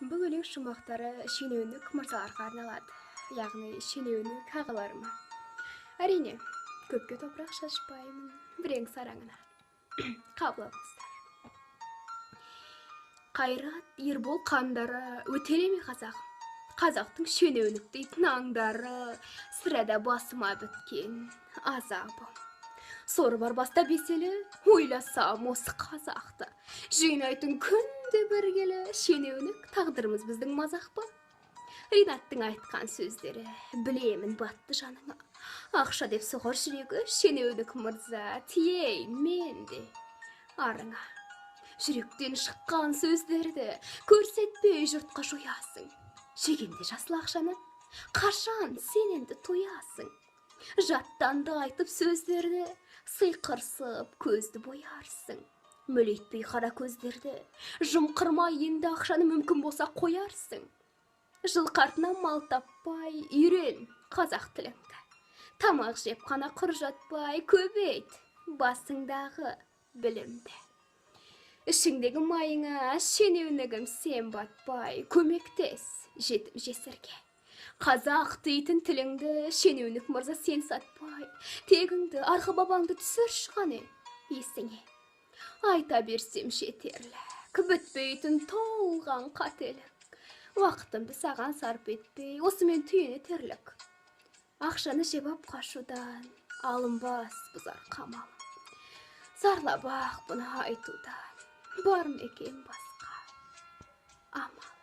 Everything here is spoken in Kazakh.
Бұл өлең шумақтары шенеунік мырзаларға арналады, яғни шенеунік ағаларыма. Әрине, көпке топырақ шашпаймын бірең сараңына. Қабыл алыңыздар. Қайрат Ербол қандары өтелеме қазағым. Қазақтың шенеунік дейтін аңдары, сірәда басыма біткен азабым. Соры бар баста беселі, ойласам осы қазақты. Жинайтын күнде бір келі, шенеунік тағдырымыз біздің мазақ па? Ринаттың айтқан сөздері, білемін батты жаныңа. Ақша деп соғар жүрегі, шенеунік мырза, тией мен де арыңа. Жүректен шыққан сөздерді көрсетпей жұртқа жоясың. Жегенде жасыл ақшаны, қашан сен енді тоясың. Жаттанды айтып сөздерді, сыйқырсып көзді боярсың. Мөлейтпей қара көздерді, жымқырмай енді ақшаны мүмкін болса қоярсың. Жылқы артынан мал таппай, үйрен қазақ тіліңді. Тамақ жеп қана құр жатпай, көбейт басыңдағы білімді. Ішіңдегі майыңа шенеунігім сен батпай, көмектес жетім жесірге. Қазақ дейтін тіліңді шенеунік мырза сен сатпай, тегіңді арғы бабаңды түсірші қане есіңе. Айта берсем жетерлік, бітпейтін толған қателік. Уақытымды саған сарп етпей, осымен түйінетерлік. Ақшаны жеп ап қашудан алынбас бұзар қамалым. Зарлабақ бұны айтудан бар ма екен басқа амал.